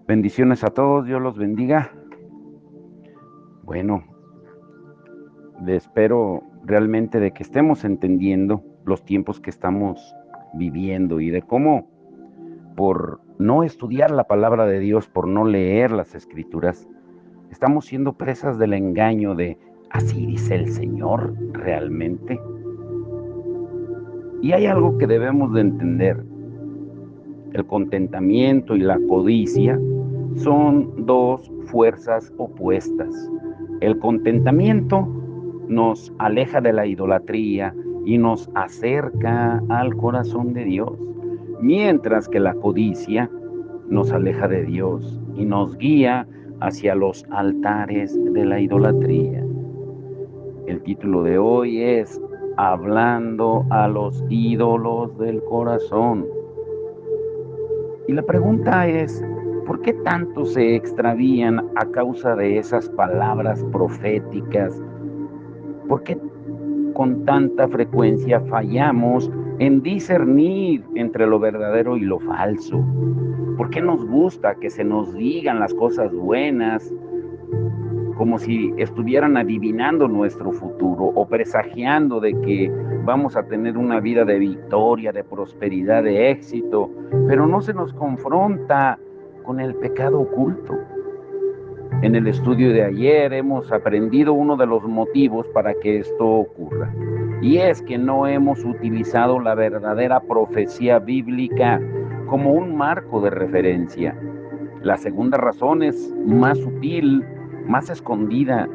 Bendiciones a todos, Dios los bendiga. Bueno, espero realmente de que estemos entendiendo los tiempos que estamos viviendo y de cómo por no estudiar la palabra de Dios, por no leer las Escrituras, estamos siendo presas del engaño de así dice el Señor realmente. Y hay algo que debemos de entender. El contentamiento y la codicia son dos fuerzas opuestas. El contentamiento nos aleja de la idolatría y nos acerca al corazón de Dios, mientras que la codicia nos aleja de Dios y nos guía hacia los altares de la idolatría. El título de hoy es Hablando a los ídolos del corazón. Y la pregunta es, ¿por qué tanto se extravían a causa de esas palabras proféticas? ¿Por qué con tanta frecuencia fallamos en discernir entre lo verdadero y lo falso? ¿Por qué nos gusta que se nos digan las cosas buenas como si estuvieran adivinando nuestro futuro o presagiando de que vamos a tener una vida de victoria, de prosperidad, de éxito, pero no se nos confronta con el pecado oculto? En el estudio de ayer hemos aprendido uno de los motivos para que esto ocurra, y es que no hemos utilizado la verdadera profecía bíblica como un marco de referencia. La segunda razón es más sutil, más escondida,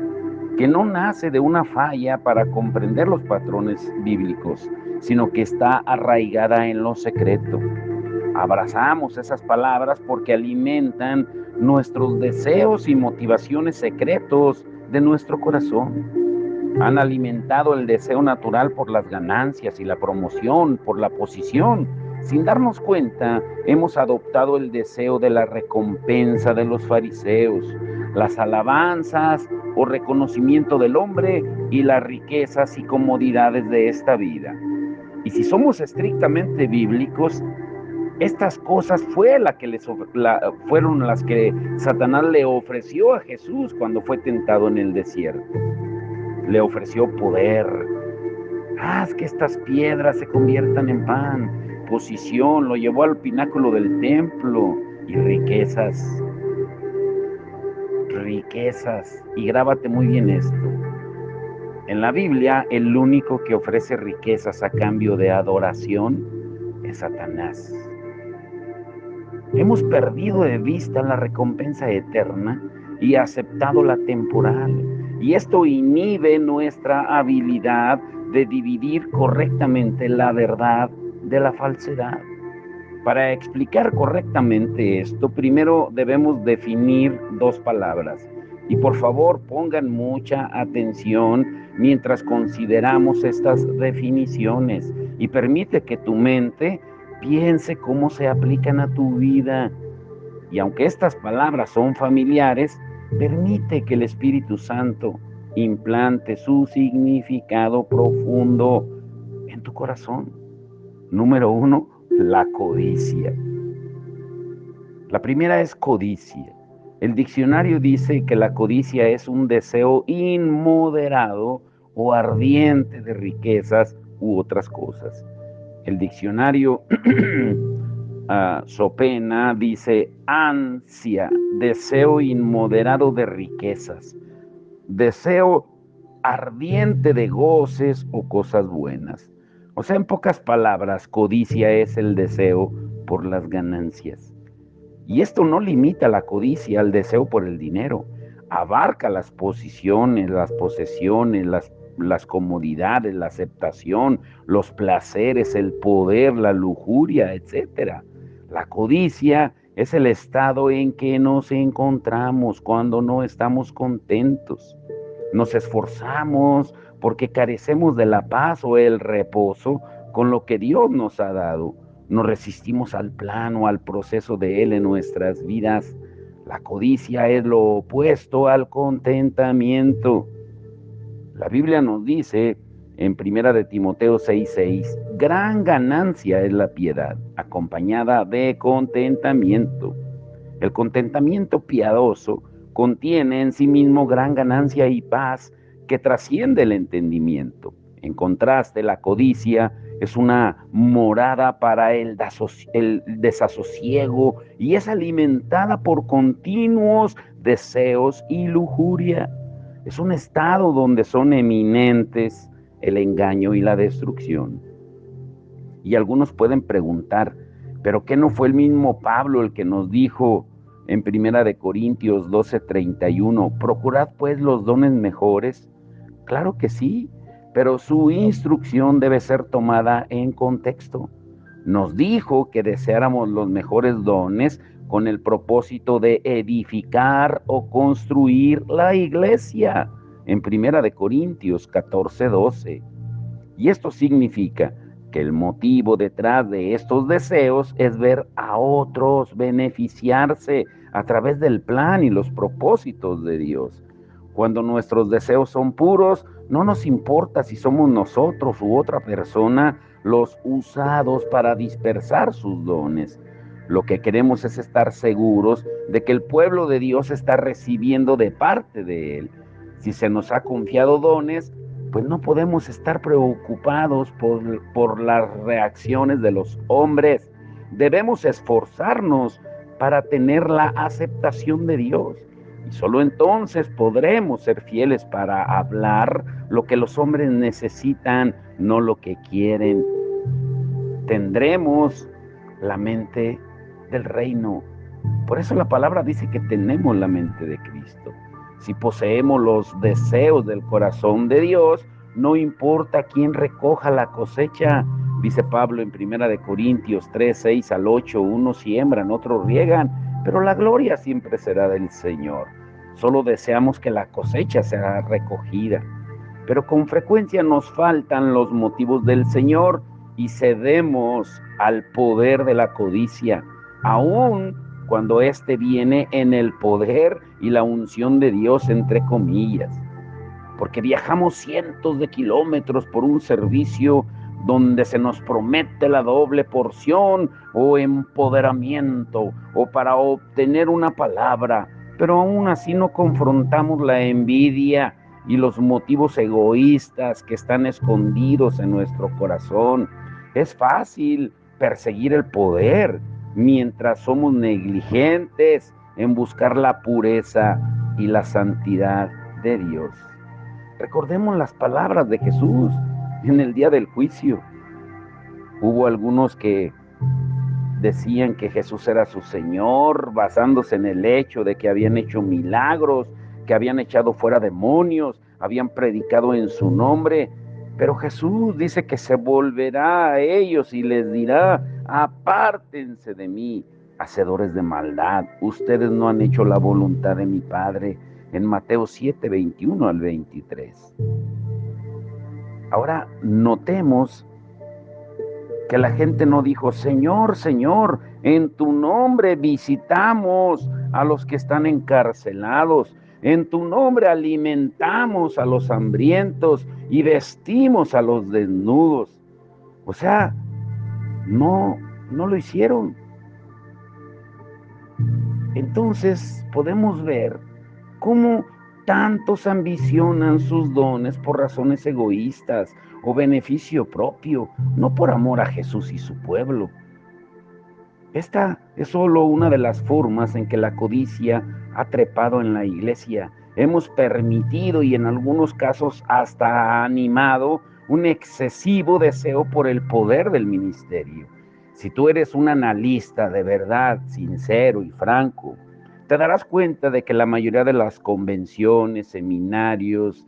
que no nace de una falla para comprender los patrones bíblicos, sino que está arraigada en lo secreto. Abrazamos esas palabras porque alimentan nuestros deseos y motivaciones secretos de nuestro corazón. Han alimentado el deseo natural por las ganancias y la promoción, por la posición. Sin darnos cuenta, hemos adoptado el deseo de la recompensa de los fariseos, las alabanzas o reconocimiento del hombre y las riquezas y comodidades de esta vida. Y si somos estrictamente bíblicos, estas cosas fueron las que Satanás le ofreció a Jesús cuando fue tentado en el desierto. Le ofreció poder. Haz que estas piedras se conviertan en pan. Posición, lo llevó al pináculo del templo. Y riquezas. Riquezas. Y grábate muy bien esto. En la Biblia, el único que ofrece riquezas a cambio de adoración es Satanás. Hemos perdido de vista la recompensa eterna y aceptado la temporal. Y esto inhibe nuestra habilidad de dividir correctamente la verdad de la falsedad. Para explicar correctamente esto, primero debemos definir dos palabras. Y por favor, pongan mucha atención mientras consideramos estas definiciones y permite que tu mente piense cómo se aplican a tu vida. Y aunque estas palabras son familiares, permite que el Espíritu Santo implante su significado profundo en tu corazón. Número 1, la codicia. La primera es codicia. El diccionario dice que la codicia es un deseo inmoderado o ardiente de riquezas u otras cosas. El diccionario Sopena dice ansia, deseo inmoderado de riquezas, deseo ardiente de goces o cosas buenas. O sea, en pocas palabras, codicia es el deseo por las ganancias. Y esto no limita la codicia al deseo por el dinero, abarca las posiciones, las posesiones, las comodidades, la aceptación, los placeres, el poder, la lujuria, etc. La codicia es el estado en que nos encontramos cuando no estamos contentos. Nos esforzamos porque carecemos de la paz o el reposo con lo que Dios nos ha dado. Nos resistimos al plan o al proceso de Él en nuestras vidas. La codicia es lo opuesto al contentamiento. La Biblia nos dice en 1 de Timoteo 6:6, gran ganancia es la piedad, acompañada de contentamiento. El contentamiento piadoso contiene en sí mismo gran ganancia y paz que trasciende el entendimiento. En contraste, la codicia es una morada para el desasosiego y es alimentada por continuos deseos y lujuria. Es un estado donde son eminentes el engaño y la destrucción. Y algunos pueden preguntar, ¿pero qué no fue el mismo Pablo el que nos dijo en 1 Corintios 12:31, procurad pues los dones mejores? Claro que sí, pero su instrucción debe ser tomada en contexto. Nos dijo que deseáramos los mejores dones con el propósito de edificar o construir la iglesia en 1 Corintios 14:12. Y esto significa que el motivo detrás de estos deseos es ver a otros beneficiarse a través del plan y los propósitos de Dios. Cuando nuestros deseos son puros, no nos importa si somos nosotros u otra persona los usados para dispersar sus dones. Lo que queremos es estar seguros de que el pueblo de Dios está recibiendo de parte de Él. Si se nos ha confiado dones, pues no podemos estar preocupados por las reacciones de los hombres. Debemos esforzarnos para tener la aceptación de Dios. Y solo entonces podremos ser fieles para hablar lo que los hombres necesitan, no lo que quieren. Tendremos la mente del reino. Por eso la palabra dice que tenemos la mente de Cristo. Si poseemos los deseos del corazón de Dios, no importa quién recoja la cosecha. Dice Pablo en 1 Corintios 3:6-8, unos siembran, otros riegan, pero la gloria siempre será del Señor. Solo deseamos que la cosecha sea recogida. Pero con frecuencia nos faltan los motivos del Señor y cedemos al poder de la codicia, aún cuando éste viene en el poder y la unción de Dios, entre comillas. Porque viajamos cientos de kilómetros por un servicio donde se nos promete la doble porción o empoderamiento o para obtener una palabra, pero aún así no confrontamos la envidia y los motivos egoístas que están escondidos en nuestro corazón. Es fácil perseguir el poder mientras somos negligentes en buscar la pureza y la santidad de Dios. Recordemos las palabras de Jesús en el día del juicio. Hubo algunos que decían que Jesús era su Señor, basándose en el hecho de que habían hecho milagros, que habían echado fuera demonios, habían predicado en su nombre. Pero Jesús dice que se volverá a ellos y les dirá: apártense de mí, hacedores de maldad, ustedes no han hecho la voluntad de mi Padre. En Mateo 7:21-23. Ahora notemos que la gente no dijo: Señor, Señor, en tu nombre visitamos a los que están encarcelados, en tu nombre alimentamos a los hambrientos y vestimos a los desnudos. O sea, no lo hicieron. Entonces podemos ver cómo tantos ambicionan sus dones por razones egoístas o beneficio propio, no por amor a Jesús y su pueblo. Esta es solo una de las formas en que la codicia ha trepado en la iglesia. Hemos permitido y en algunos casos hasta animado un excesivo deseo por el poder del ministerio. Si tú eres un analista de verdad, sincero y franco, te darás cuenta de que la mayoría de las convenciones, seminarios,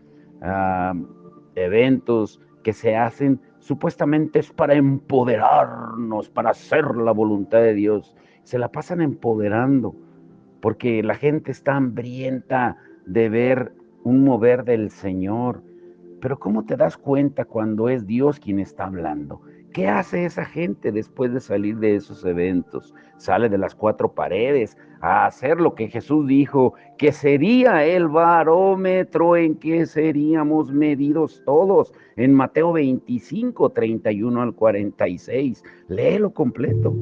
eventos que se hacen supuestamente es para empoderarnos, para hacer la voluntad de Dios. Se la pasan empoderando porque la gente está hambrienta de ver un mover del Señor. Pero ¿cómo te das cuenta cuando es Dios quien está hablando? ¿Qué hace esa gente después de salir de esos eventos? Sale de las cuatro paredes a hacer lo que Jesús dijo, que sería el barómetro en que seríamos medidos todos. En Mateo 25:31-46. Léelo completo.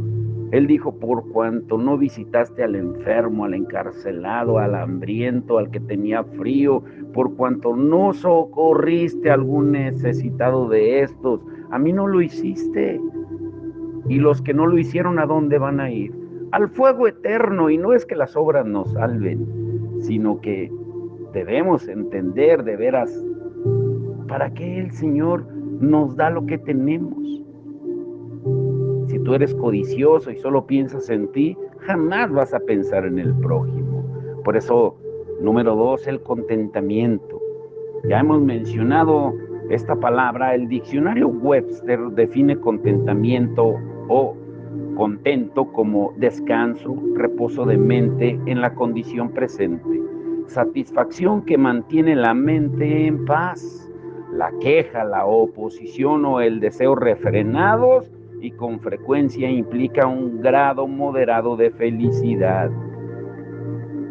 Él dijo, por cuanto no visitaste al enfermo, al encarcelado, al hambriento, al que tenía frío, por cuanto no socorriste a algún necesitado de estos, a mí no lo hiciste. Y los que no lo hicieron, ¿a dónde van a ir? Al fuego eterno. Y no es que las obras nos salven, sino que debemos entender de veras para qué el Señor nos da lo que tenemos. Si tú eres codicioso y solo piensas en ti, jamás vas a pensar en el prójimo. Por eso, número 2, el contentamiento. Ya hemos mencionado esta palabra. El diccionario Webster define contentamiento o contento como descanso, reposo de mente en la condición presente, satisfacción que mantiene la mente en paz. La queja, la oposición o el deseo refrenados y con frecuencia implica un grado moderado de felicidad.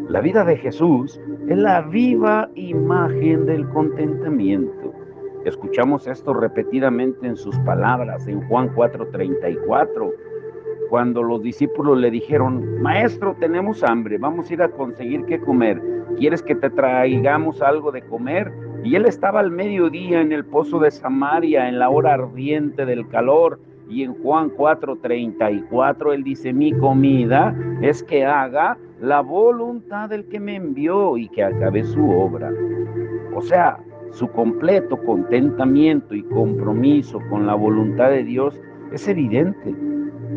La vida de Jesús es la viva imagen del contentamiento. Escuchamos esto repetidamente en sus palabras en Juan 4:34, cuando los discípulos le dijeron, Maestro, tenemos hambre, vamos a ir a conseguir qué comer. ¿Quieres que te traigamos algo de comer? Y él estaba al mediodía en el pozo de Samaria, en la hora ardiente del calor. Y en Juan 4:34 él dice, mi comida es que haga la voluntad del que me envió y que acabe su obra. O sea, su completo contentamiento y compromiso con la voluntad de Dios es evidente.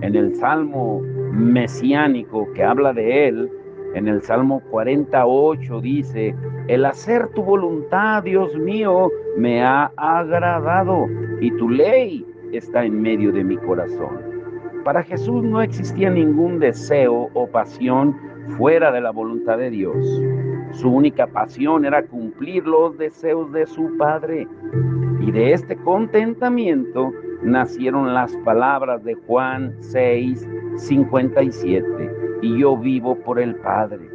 En el Salmo mesiánico que habla de él, en el Salmo 48 dice, el hacer tu voluntad, Dios mío, me ha agradado y tu ley está en medio de mi corazón. Para Jesús no existía ningún deseo o pasión fuera de la voluntad de Dios. Su única pasión era cumplir los deseos de su Padre. Y de este contentamiento nacieron las palabras de Juan 6:57, y yo vivo por el Padre.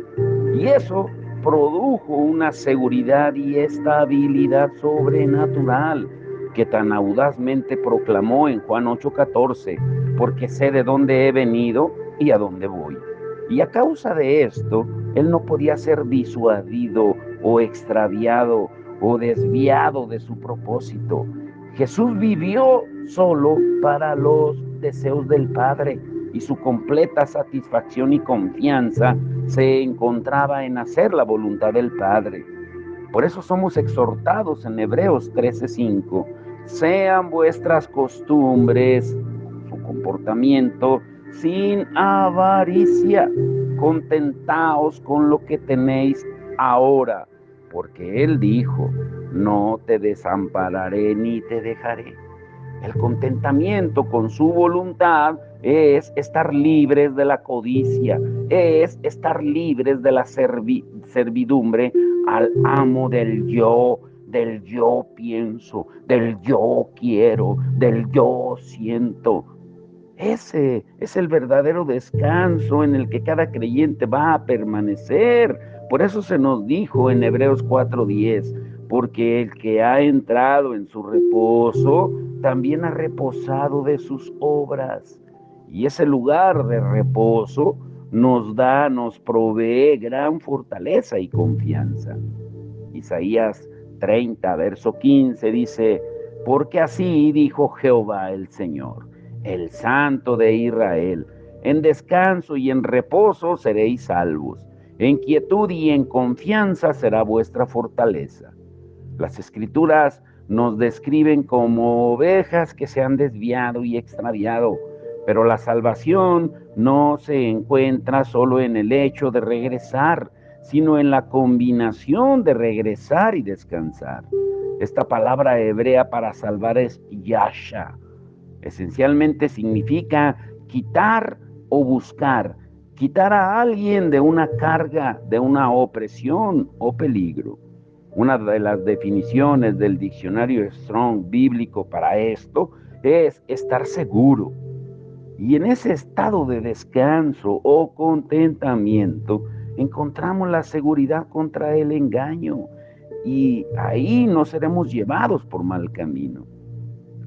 Y eso produjo una seguridad y estabilidad sobrenatural que tan audazmente proclamó en Juan 8:14, porque sé de dónde he venido y a dónde voy. Y a causa de esto, él no podía ser disuadido o extraviado o desviado de su propósito. Jesús vivió solo para los deseos del Padre y su completa satisfacción y confianza se encontraba en hacer la voluntad del Padre. Por eso somos exhortados en Hebreos 13:5, sean vuestras costumbres, su comportamiento, sin avaricia, contentaos con lo que tenéis ahora, porque Él dijo, no te desampararé ni te dejaré. El contentamiento con su voluntad es estar libres de la codicia, es estar libres de la servidumbre al amo del yo pienso, del yo quiero, del yo siento. Ese es el verdadero descanso en el que cada creyente va a permanecer. Por eso se nos dijo en Hebreos 4:10, porque el que ha entrado en su reposo, también ha reposado de sus obras. Y ese lugar de reposo nos provee gran fortaleza y confianza. Isaías 30, verso 15 dice, porque así dijo Jehová el Señor, el Santo de Israel, en descanso y en reposo seréis salvos, en quietud y en confianza será vuestra fortaleza. Las Escrituras nos describen como ovejas que se han desviado y extraviado, pero la salvación no se encuentra solo en el hecho de regresar, sino en la combinación de regresar y descansar. Esta palabra hebrea para salvar es yasha. Esencialmente significa quitar o buscar, quitar a alguien de una carga, de una opresión o peligro. Una de las definiciones del diccionario Strong bíblico para esto es estar seguro. Y en ese estado de descanso o contentamiento encontramos la seguridad contra el engaño y ahí no seremos llevados por mal camino.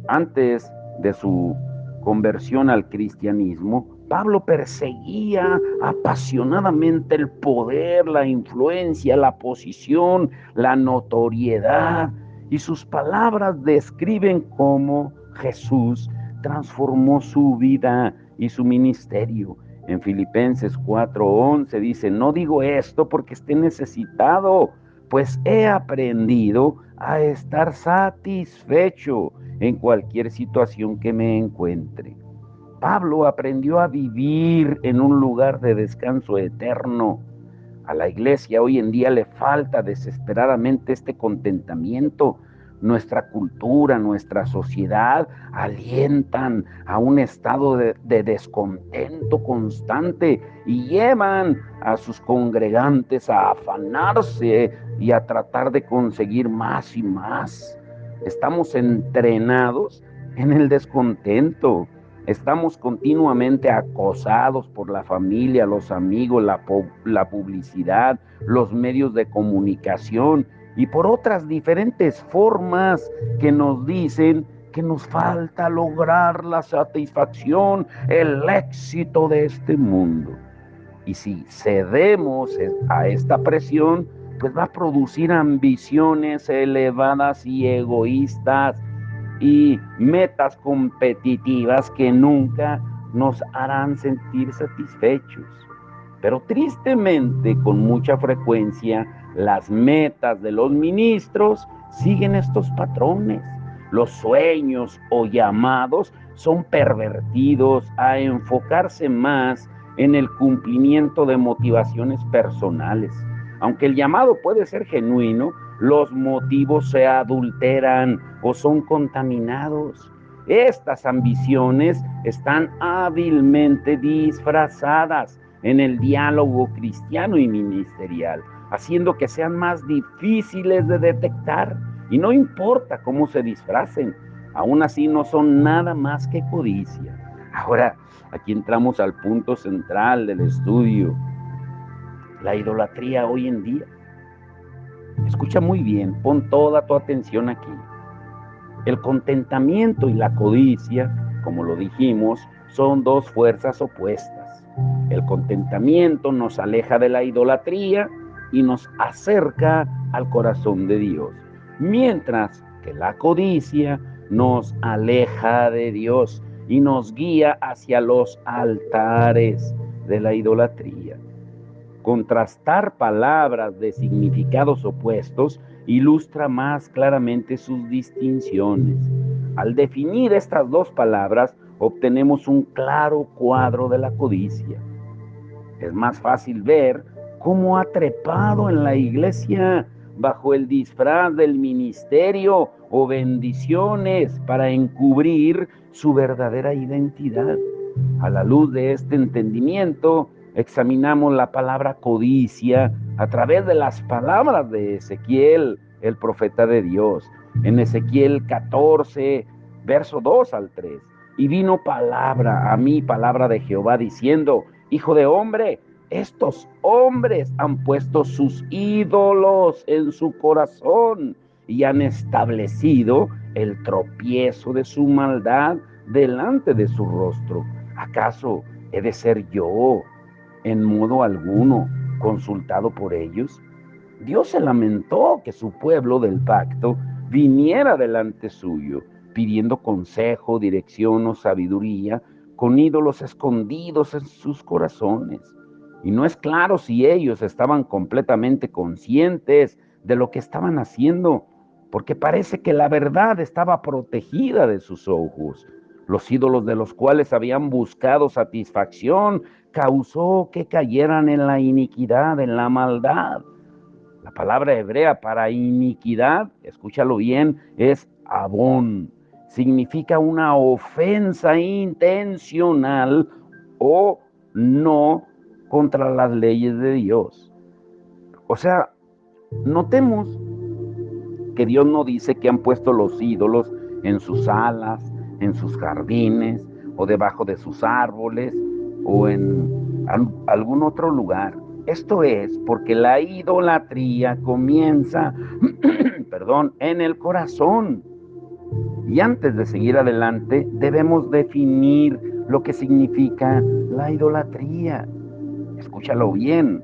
Antes de su conversión al cristianismo, Pablo perseguía apasionadamente el poder, la influencia, la posición, la notoriedad, y sus palabras describen cómo Jesús transformó su vida y su ministerio. En Filipenses 4:11 dice: no digo esto porque esté necesitado, pues he aprendido a estar satisfecho en cualquier situación que me encuentre. Pablo aprendió a vivir en un lugar de descanso eterno. A la iglesia hoy en día le falta desesperadamente este contentamiento. Nuestra cultura, nuestra sociedad alientan a un estado de descontento constante y llevan a sus congregantes a afanarse y a tratar de conseguir más y más. Estamos entrenados en el descontento. Estamos continuamente acosados por la familia, los amigos, la publicidad, los medios de comunicación y por otras diferentes formas que nos dicen que nos falta lograr la satisfacción, el éxito de este mundo. Y si cedemos a esta presión, pues va a producir ambiciones elevadas y egoístas y metas competitivas que nunca nos harán sentir satisfechos. Pero tristemente, con mucha frecuencia, las metas de los ministros siguen estos patrones. Los sueños o llamados son pervertidos a enfocarse más en el cumplimiento de motivaciones personales. Aunque el llamado puede ser genuino, los motivos se adulteran o son contaminados. Estas ambiciones están hábilmente disfrazadas en el diálogo cristiano y ministerial, haciendo que sean más difíciles de detectar. Y no importa cómo se disfracen, aún así no son nada más que codicia. Ahora, aquí entramos al punto central del estudio: la idolatría hoy en día. Escucha muy bien, pon toda tu atención aquí. El contentamiento y la codicia, como lo dijimos, son dos fuerzas opuestas. El contentamiento nos aleja de la idolatría y nos acerca al corazón de Dios, mientras que la codicia nos aleja de Dios y nos guía hacia los altares de la idolatría. Contrastar palabras de significados opuestos ilustra más claramente sus distinciones. Al definir estas dos palabras, obtenemos un claro cuadro de la codicia. Es más fácil ver cómo ha trepado en la iglesia bajo el disfraz del ministerio o bendiciones para encubrir su verdadera identidad. A la luz de este entendimiento, examinamos la palabra codicia a través de las palabras de Ezequiel, el profeta de Dios. En Ezequiel 14, verso 2 al 3. Y vino palabra a mí, palabra de Jehová, diciendo: hijo de hombre, estos hombres han puesto sus ídolos en su corazón y han establecido el tropiezo de su maldad delante de su rostro. ¿Acaso he de ser yo, en modo alguno, consultado por ellos? Dios se lamentó que su pueblo del pacto viniera delante suyo, pidiendo consejo, dirección o sabiduría, con ídolos escondidos en sus corazones. Y no es claro si ellos estaban completamente conscientes de lo que estaban haciendo, porque parece que la verdad estaba protegida de sus ojos. Los ídolos de los cuales habían buscado satisfacción causó que cayeran en la iniquidad, en la maldad. La palabra hebrea para iniquidad, escúchalo bien, es abón. Significa una ofensa intencional o no contra las leyes de Dios. O sea, notemos que Dios no dice que han puesto los ídolos en sus salas, en sus jardines, o debajo de sus árboles, o en algún otro lugar. Esto es porque la idolatría comienza, en el corazón. Y antes de seguir adelante, debemos definir lo que significa la idolatría. Escúchalo bien.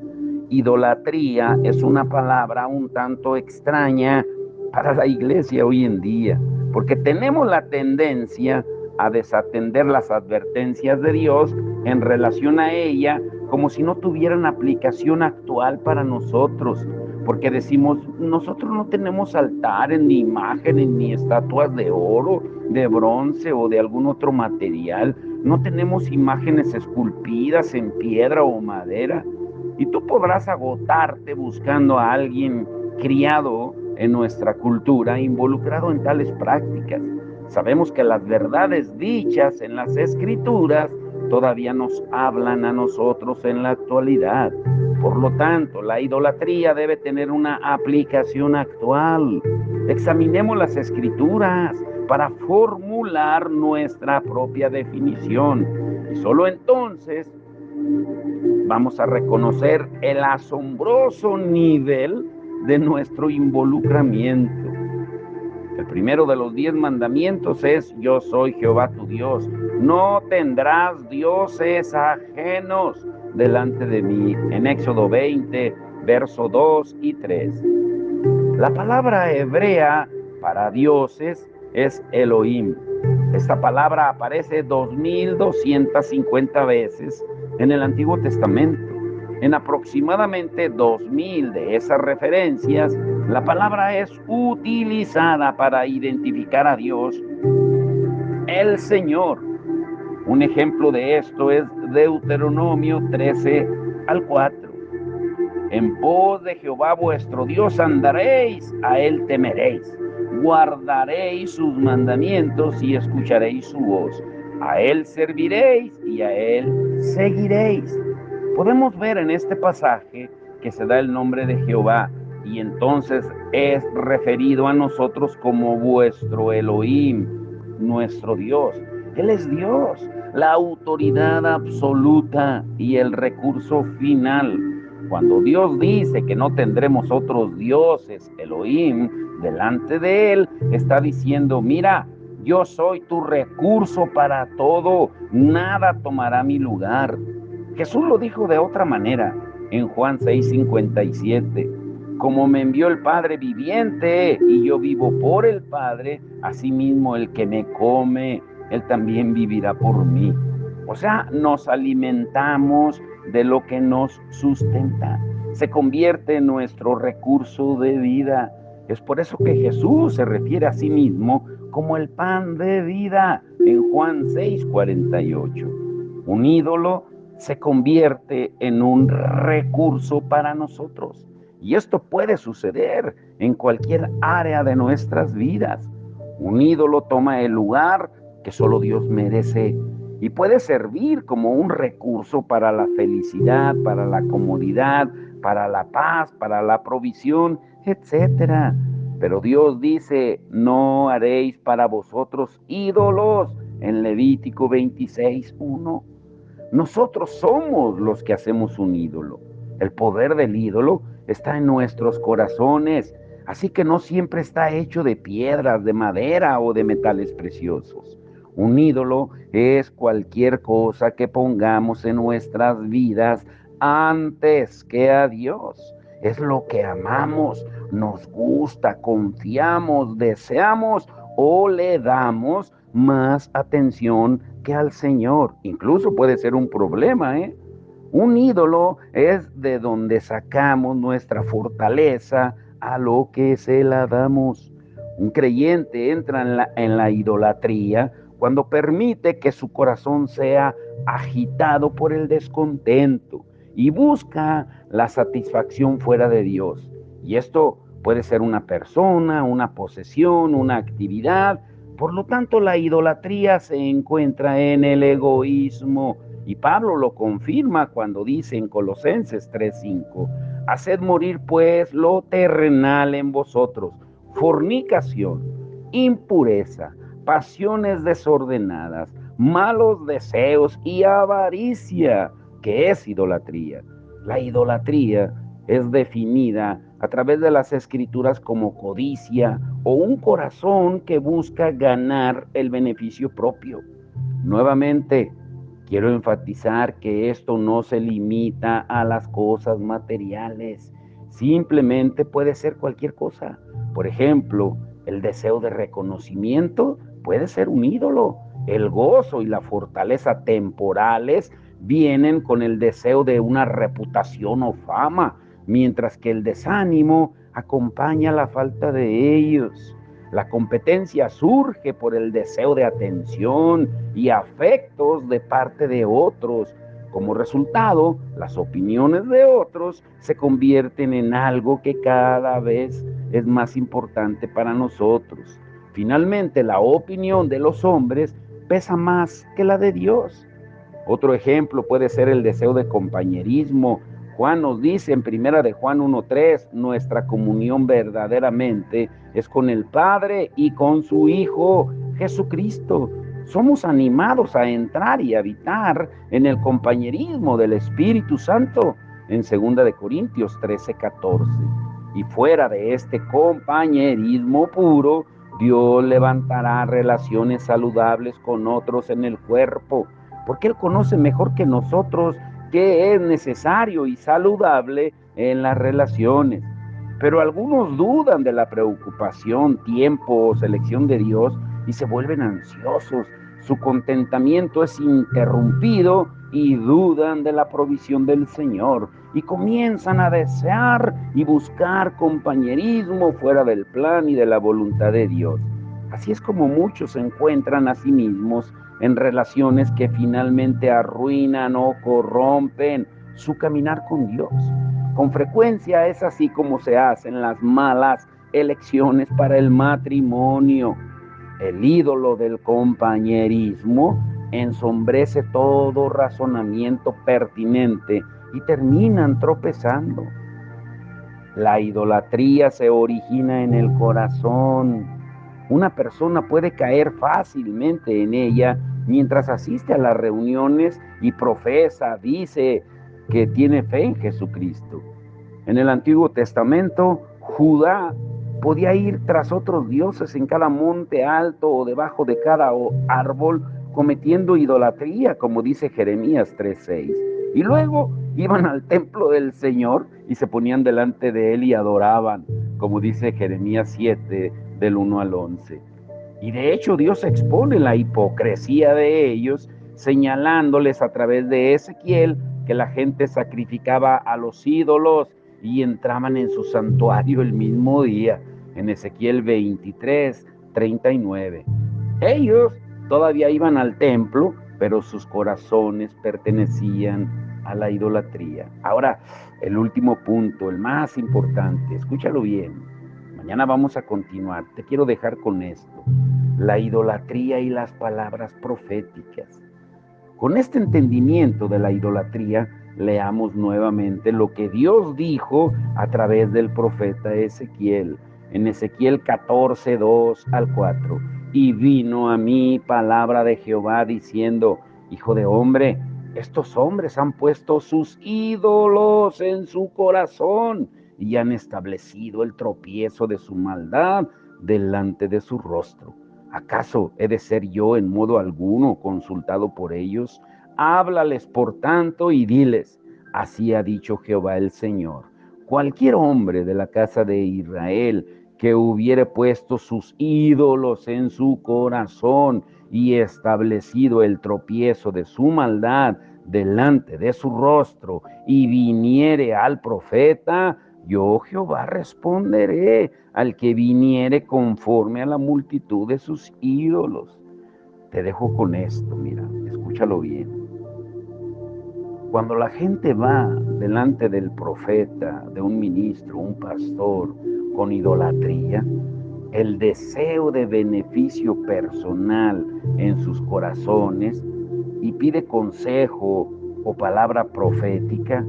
Idolatría es una palabra un tanto extraña para la iglesia hoy en día, porque tenemos la tendencia a desatender las advertencias de Dios en relación a ella como si no tuvieran aplicación actual para nosotros, porque decimos, nosotros no tenemos altares, ni imágenes, ni estatuas de oro, de bronce o de algún otro material, no tenemos imágenes esculpidas en piedra o madera, y tú podrás agotarte buscando a alguien criado en nuestra cultura, involucrado en tales prácticas. Sabemos que las verdades dichas en las Escrituras todavía nos hablan a nosotros en la actualidad. Por lo tanto, la idolatría debe tener una aplicación actual. Examinemos las Escrituras para formular nuestra propia definición. Y solo entonces vamos a reconocer el asombroso nivel de nuestro involucramiento. El primero de los 10 mandamientos es: yo soy Jehová tu Dios. No tendrás dioses ajenos delante de mí. En Éxodo 20, verso 2 y 3. La palabra hebrea para dioses es Elohim. Esta palabra aparece 2250 veces en el Antiguo Testamento. En aproximadamente 2000 de esas referencias, la palabra es utilizada para identificar a Dios, el Señor. Un ejemplo de esto es Deuteronomio 13 al 4. En pos de Jehová vuestro Dios andaréis, a él temeréis, guardaréis sus mandamientos y escucharéis su voz. A él serviréis y a él seguiréis. Podemos ver en este pasaje que se da el nombre de Jehová y entonces es referido a nosotros como vuestro Elohim, nuestro Dios. Él es Dios, la autoridad absoluta y el recurso final. Cuando Dios dice que no tendremos otros dioses, Elohim, delante de Él, está diciendo, mira, yo soy tu recurso para todo, nada tomará mi lugar. Jesús lo dijo de otra manera en Juan 6:57. Como me envió el Padre viviente y yo vivo por el Padre, asimismo el que me come, él también vivirá por mí. O sea, nos alimentamos de lo que nos sustenta. Se convierte en nuestro recurso de vida. Es por eso que Jesús se refiere a sí mismo como el pan de vida en Juan 6:48. Un ídolo se convierte en un recurso para nosotros. Y esto puede suceder en cualquier área de nuestras vidas. Un ídolo toma el lugar que solo Dios merece y puede servir como un recurso para la felicidad, para la comodidad, para la paz, para la provisión, etcétera. Pero Dios dice, no haréis para vosotros ídolos, en Levítico 26:1. Nosotros somos los que hacemos un ídolo. El poder del ídolo está en nuestros corazones, así que no siempre está hecho de piedras, de madera o de metales preciosos. Un ídolo es cualquier cosa que pongamos en nuestras vidas antes que a Dios. Es lo que amamos, nos gusta, confiamos, deseamos o le damos más atención que al Señor. Incluso puede ser un problema, ¿eh? Un ídolo es de donde sacamos nuestra fortaleza a lo que se la damos. Un creyente entra en la idolatría cuando permite que su corazón sea agitado por el descontento y busca la satisfacción fuera de Dios. Y esto puede ser una persona, una posesión, una actividad. Por lo tanto, la idolatría se encuentra en el egoísmo. Y Pablo lo confirma cuando dice en Colosenses 3:5, haced morir pues lo terrenal en vosotros, fornicación, impureza, pasiones desordenadas, malos deseos y avaricia, que es idolatría. La idolatría es definida a través de las Escrituras como codicia o un corazón que busca ganar el beneficio propio. Nuevamente, Quiero enfatizar que esto no se limita a las cosas materiales, simplemente puede ser cualquier cosa. Por ejemplo, el deseo de reconocimiento puede ser un ídolo. El gozo y la fortaleza temporales vienen con el deseo de una reputación o fama, mientras que el desánimo acompaña la falta de ellos. La competencia surge por el deseo de atención y afectos de parte de otros. Como resultado, las opiniones de otros se convierten en algo que cada vez es más importante para nosotros. Finalmente, la opinión de los hombres pesa más que la de Dios. Otro ejemplo puede ser el deseo de compañerismo. Juan nos dice en primera de Juan 1:3, nuestra comunión verdaderamente es con el Padre y con su Hijo Jesucristo. Somos animados a entrar y habitar en el compañerismo del Espíritu Santo en segunda de Corintios 13:14. Y fuera de este compañerismo puro, Dios levantará relaciones saludables con otros en el cuerpo, porque Él conoce mejor que nosotros qué es necesario y saludable en las relaciones. Pero algunos dudan de la preocupación, tiempo o selección de Dios y se vuelven ansiosos. Su contentamiento es interrumpido y dudan de la provisión del Señor y comienzan a desear y buscar compañerismo fuera del plan y de la voluntad de Dios. Así es como muchos se encuentran a sí mismos en relaciones que finalmente arruinan o corrompen su caminar con Dios. Con frecuencia es así como se hacen las malas elecciones para el matrimonio. El ídolo del compañerismo ensombrece todo razonamiento pertinente y terminan tropezando. La idolatría se origina en el corazón. Una persona puede caer fácilmente en ella mientras asiste a las reuniones y profesa, dice que tiene fe en Jesucristo. En el Antiguo Testamento, Judá podía ir tras otros dioses en cada monte alto o debajo de cada árbol, cometiendo idolatría, como dice Jeremías 3:6. Y luego iban al templo del Señor y se ponían delante de él y adoraban, como dice Jeremías 7, del 1 al 11. Y de hecho Dios expone la hipocresía de ellos, señalándoles a través de Ezequiel que la gente sacrificaba a los ídolos y entraban en su santuario el mismo día, en Ezequiel 23:39. Ellos todavía iban al templo, pero sus corazones pertenecían a la idolatría. Ahora, el último punto, el más importante, escúchalo bien. Mañana vamos a continuar. Te quiero dejar con esto: la idolatría y las palabras proféticas. Con este entendimiento de la idolatría, leamos nuevamente lo que Dios dijo a través del profeta Ezequiel, en Ezequiel 14:2 al 4. Y vino a mí palabra de Jehová diciendo: Hijo de hombre, estos hombres han puesto sus ídolos en su corazón y han establecido el tropiezo de su maldad delante de su rostro. ¿Acaso he de ser yo en modo alguno consultado por ellos? Háblales por tanto y diles: así ha dicho Jehová el Señor. Cualquier hombre de la casa de Israel que hubiere puesto sus ídolos en su corazón y establecido el tropiezo de su maldad delante de su rostro y viniere al profeta, yo Jehová responderé al que viniere conforme a la multitud de sus ídolos. Te dejo con esto, mira, escúchalo bien. Cuando la gente va delante del profeta, de un ministro, un pastor, con idolatría, el deseo de beneficio personal en sus corazones y pide consejo o palabra profética,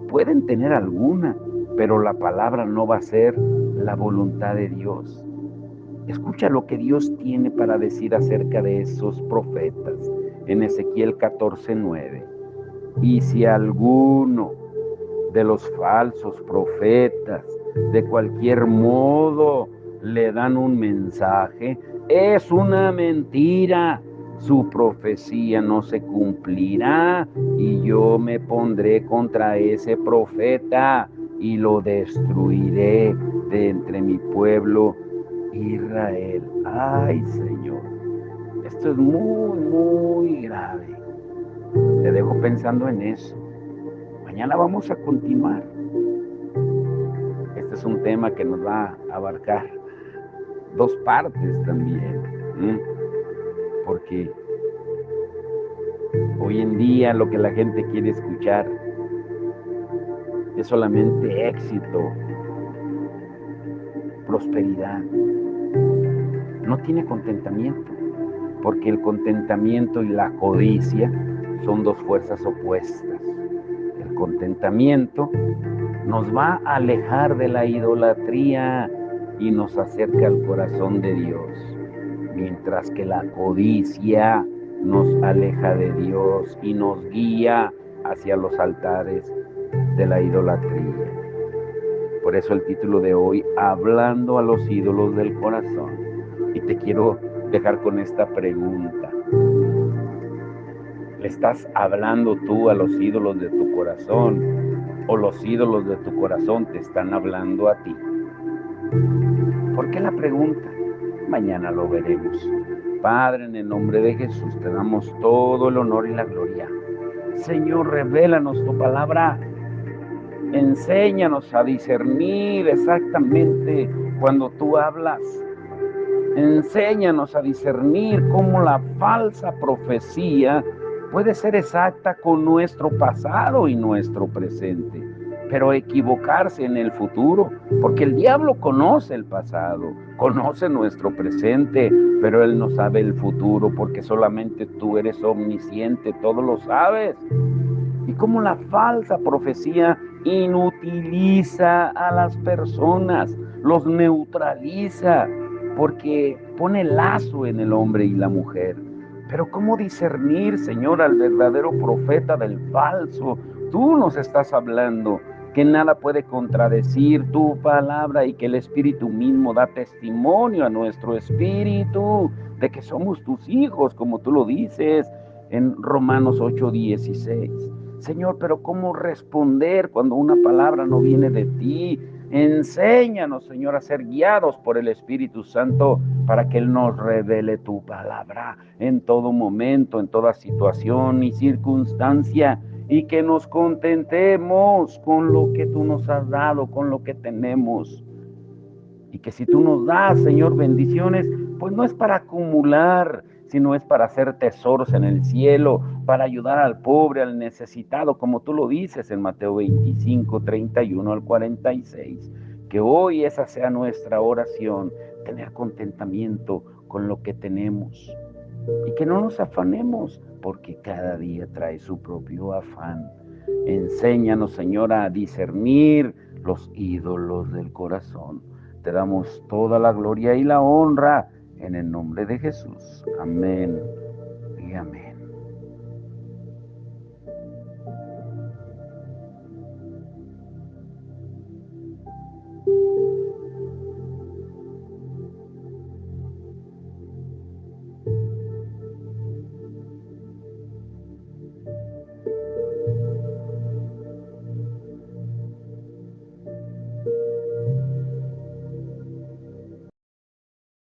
pueden tener alguna, pero la palabra no va a ser la voluntad de Dios. Escucha lo que Dios tiene para decir acerca de esos profetas en Ezequiel 14:9. Y si alguno de los falsos profetas de cualquier modo le dan un mensaje, es una mentira, su profecía no se cumplirá y yo me pondré contra ese profeta y lo destruiré de entre mi pueblo Israel. Ay, Señor, esto es muy, muy grave. Te dejo pensando en eso. Mañana vamos a continuar. Este es un tema que nos va a abarcar dos partes también, porque hoy en día lo que la gente quiere escuchar es solamente éxito, prosperidad. No tiene contentamiento, porque el contentamiento y la codicia son dos fuerzas opuestas. El contentamiento nos va a alejar de la idolatría y nos acerca al corazón de Dios, mientras que la codicia nos aleja de Dios y nos guía hacia los altares de la idolatría. Por eso el título de hoy, Hablando a los ídolos del corazón. Y te quiero dejar con esta pregunta. ¿Le estás hablando tú a los ídolos de tu corazón o los ídolos de tu corazón te están hablando a ti? ¿Por qué la pregunta? Mañana lo veremos. Padre, en el nombre de Jesús te damos todo el honor y la gloria. Señor, revélanos tu palabra. Enséñanos a discernir exactamente cuando tú hablas. Enséñanos a discernir cómo la falsa profecía puede ser exacta con nuestro pasado y nuestro presente, pero equivocarse en el futuro, porque el diablo conoce el pasado, conoce nuestro presente, pero él no sabe el futuro, porque solamente tú eres omnisciente, todo lo sabes. Y cómo la falsa profecía inutiliza a las personas, los neutraliza, porque pone lazo en el hombre y la mujer. Pero ¿cómo discernir, Señor, al verdadero profeta del falso? Tú nos estás hablando que nada puede contradecir tu palabra y que el Espíritu mismo da testimonio a nuestro espíritu de que somos tus hijos, como tú lo dices en Romanos 8:16. Señor, pero ¿cómo responder cuando una palabra no viene de ti? Enséñanos, Señor, a ser guiados por el Espíritu Santo para que Él nos revele tu palabra en todo momento, en toda situación y circunstancia, y que nos contentemos con lo que tú nos has dado, con lo que tenemos. Y que si tú nos das, Señor, bendiciones, pues no es para acumular, sino es para hacer tesoros en el cielo, para ayudar al pobre, al necesitado, como tú lo dices en Mateo 25:31 al 46. Que hoy esa sea nuestra oración, tener contentamiento con lo que tenemos. Y que no nos afanemos, porque cada día trae su propio afán. Enséñanos, Señor, a discernir los ídolos del corazón. Te damos toda la gloria y la honra en el nombre de Jesús. Amén y amén.